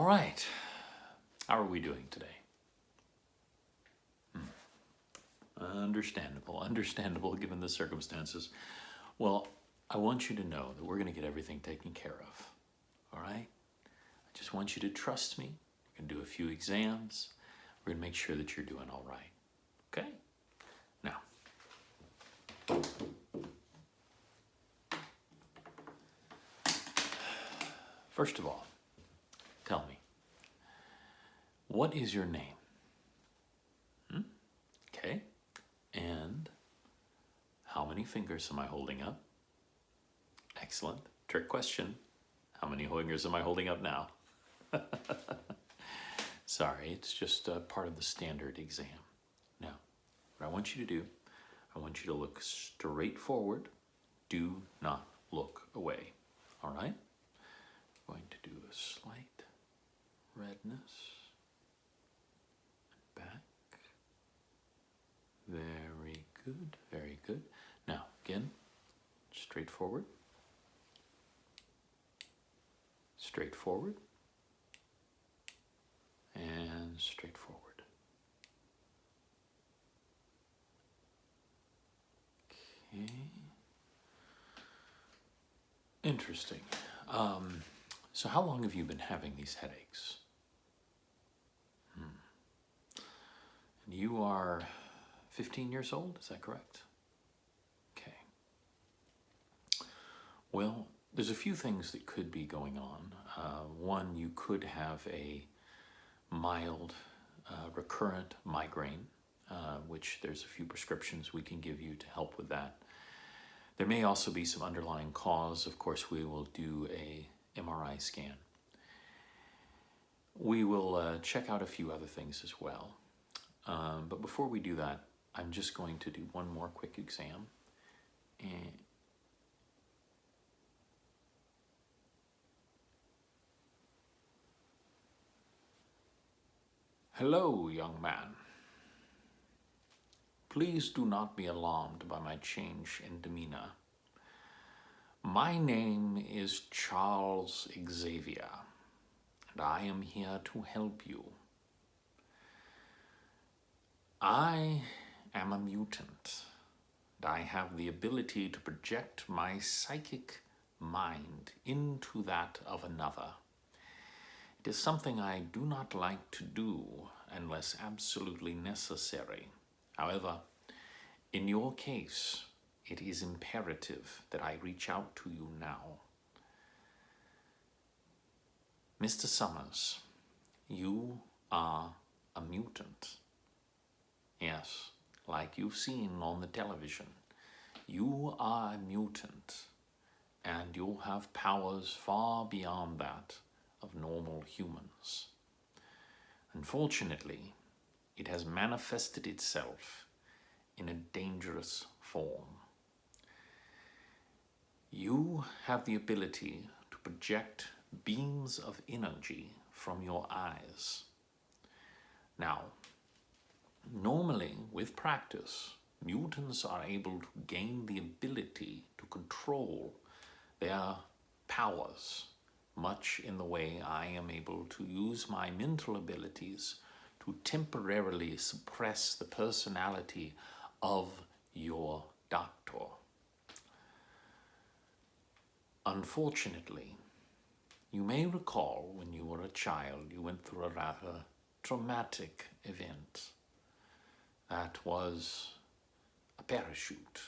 All right. How are we doing today? Understandable given the circumstances. Well, I want you to know that we're going to get everything taken care of. All right? I just want you to trust me. We're going to do a few exams. We're going to make sure that you're doing all right. Okay? Now, first of all, tell me, what is your name? Okay. And how many fingers am I holding up? Excellent. Trick question. How many fingers am I holding up now? Sorry, it's just a part of the standard exam. Now, what I want you to do, I want you to look straight forward. Do not look away. All right? I'm going to do a slight redness. Back. Very good, very good. Now, again, straight forward. Straight forward. And straight forward. Okay. Interesting. So how long have you been having these headaches? And you are 15 years old, is that correct? Okay. Well, there's a few things that could be going on. One, you could have a mild recurrent migraine, which there's a few prescriptions we can give you to help with that. There may also be some underlying cause. Of course, we will do a MRI scan. We will check out a few other things as well. But before we do that, I'm just going to do one more quick exam. And hello, young man. Please do not be alarmed by my change in demeanor. My name is Charles Xavier, and I am here to help you. I am a mutant, and I have the ability to project my psychic mind into that of another. It is something I do not like to do unless absolutely necessary. However, in your case, it is imperative that I reach out to you now. Mr. Summers, you are a mutant. Yes, like you've seen on the television. You are a mutant, and you have powers far beyond that of normal humans. Unfortunately, it has manifested itself in a dangerous form. You have the ability to project beams of energy from your eyes. Now, normally, with practice, mutants are able to gain the ability to control their powers, much in the way I am able to use my mental abilities to temporarily suppress the personality of your doctor. Unfortunately, you may recall when you were a child, you went through a rather traumatic event. That was a parachute,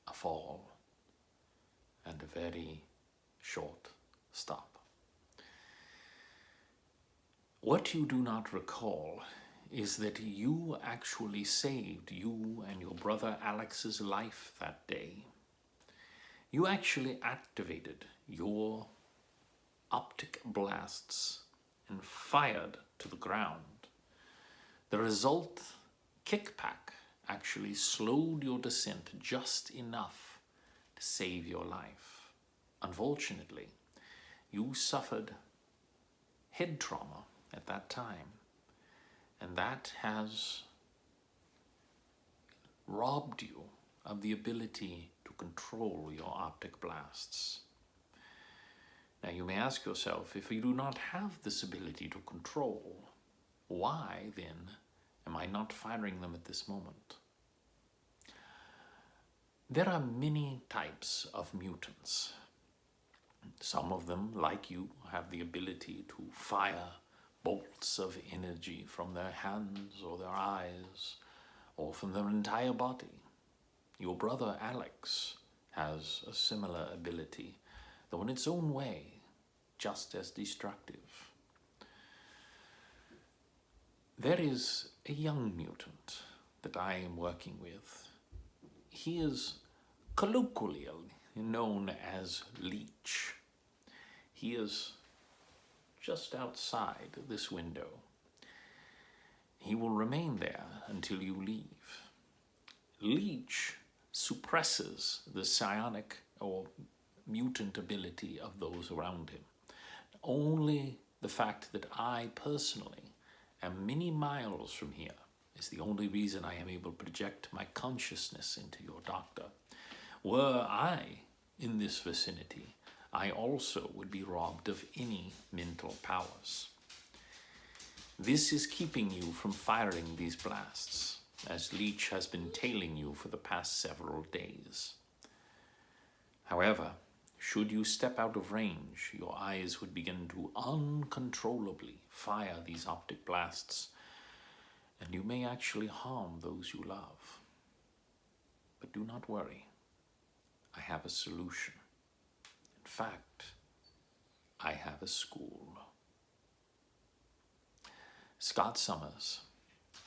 a fall, and a very short stop. What you do not recall is that you actually saved you and your brother Alex's life that day. You actually activated your optic blasts and fired to the ground. The result, kickback, actually slowed your descent just enough to save your life. Unfortunately, you suffered head trauma at that time, and that has robbed you of the ability to control your optic blasts. Now you may ask yourself, if you do not have this ability to control, why then am I not firing them at this moment? There are many types of mutants. Some of them, like you, have the ability to fire bolts of energy from their hands or their eyes or from their entire body. Your brother Alex has a similar ability, though in its own way, just as destructive. There is a young mutant that I am working with. He is colloquially known as Leech. He is just outside this window. He will remain there until you leave. Leech suppresses the psionic or mutant ability of those around him. Only the fact that I personally am many miles from here is the only reason I am able to project my consciousness into your doctor. Were I in this vicinity, I also would be robbed of any mental powers. This is keeping you from firing these blasts, as Leech has been tailing you for the past several days. However, should you step out of range, your eyes would begin to uncontrollably fire these optic blasts, and you may actually harm those you love. But do not worry. I have a solution. In fact, I have a school. Scott Summers,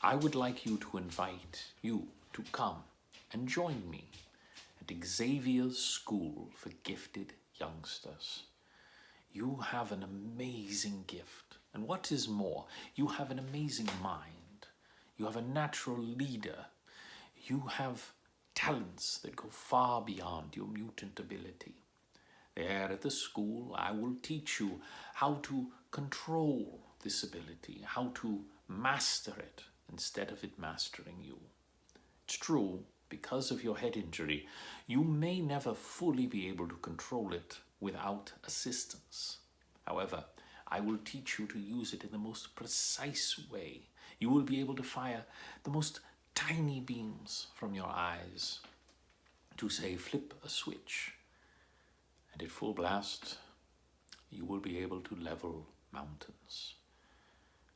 I would like you to invite you to come and join me at Xavier's School for Gifted Youngsters. You have an amazing gift, and what is more, you have an amazing mind. You have a natural leader. You have talents that go far beyond your mutant ability. There at the school, I will teach you how to control this ability, how to master it instead of it mastering you. It's true, because of your head injury, you may never fully be able to control it without assistance. However, I will teach you to use it in the most precise way. You will be able to fire the most tiny beams from your eyes to, say, flip a switch. And at full blast, you will be able to level mountains.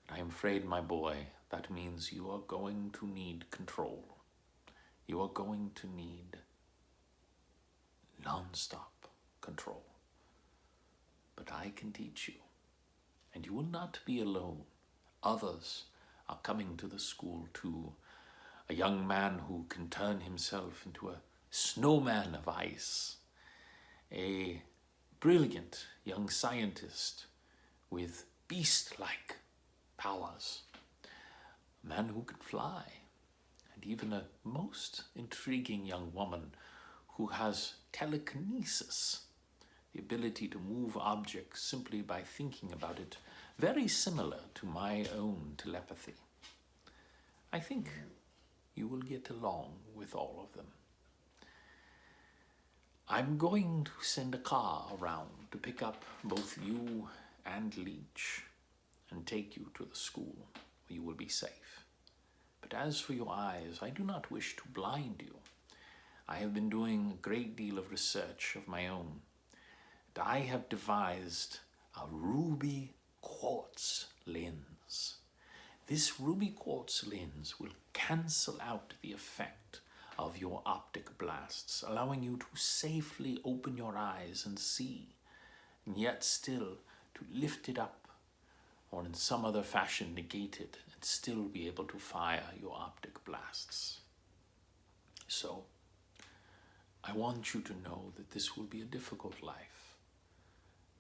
I am afraid, my boy, that means you are going to need control. You are going to need non-stop control. But I can teach you, and you will not be alone. Others are coming to the school too. A young man who can turn himself into a snowman of ice. A brilliant young scientist with beast-like powers. A man who can fly. And even a most intriguing young woman who has telekinesis, the ability to move objects simply by thinking about it, very similar to my own telepathy. I think you will get along with all of them. I'm going to send a car around to pick up both you and Leech and take you to the school where you will be safe. But as for your eyes, I do not wish to blind you. I have been doing a great deal of research of my own. And I have devised a ruby quartz lens. This ruby quartz lens will cancel out the effect of your optic blasts, allowing you to safely open your eyes and see, and yet still to lift it up or in some other fashion negate it and still be able to fire your optic blasts. So, I want you to know that this will be a difficult life.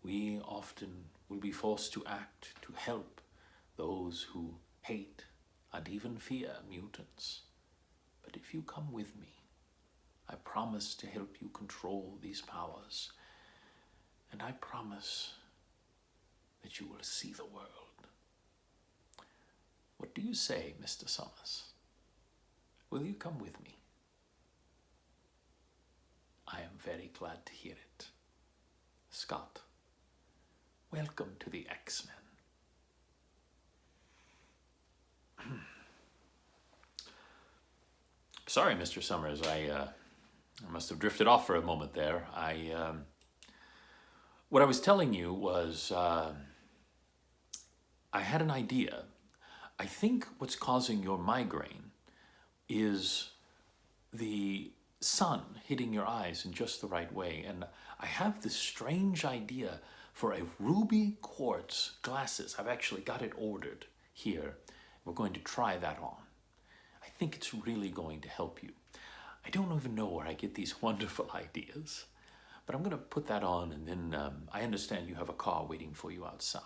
We often will be forced to act to help those who hate and even fear mutants. But if you come with me, I promise to help you control these powers. And I promise that you will see the world. What do you say, Mr. Summers? Will you come with me? I am very glad to hear it. Scott, Welcome to the X-Men. Sorry, Mr. Summers, I must have drifted off for a moment there. What I was telling you was I had an idea. I think what's causing your migraine is the sun hitting your eyes in just the right way. And I have this strange idea for a ruby quartz glasses. I've actually got it ordered here. We're going to try that on. I think it's really going to help you. I don't even know where I get these wonderful ideas, but I'm going to put that on, and then I understand you have a car waiting for you outside.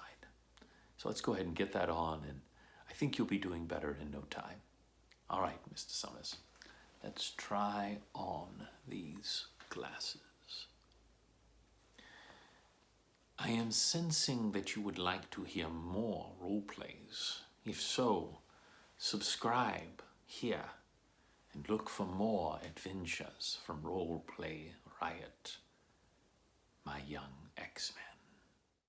So let's go ahead and get that on, and I think you'll be doing better in no time. All right, Mr. Summers, let's try on these glasses. I am sensing that you would like to hear more role plays. If so, subscribe here and look for more adventures from Role Play Riot, my young X-Men.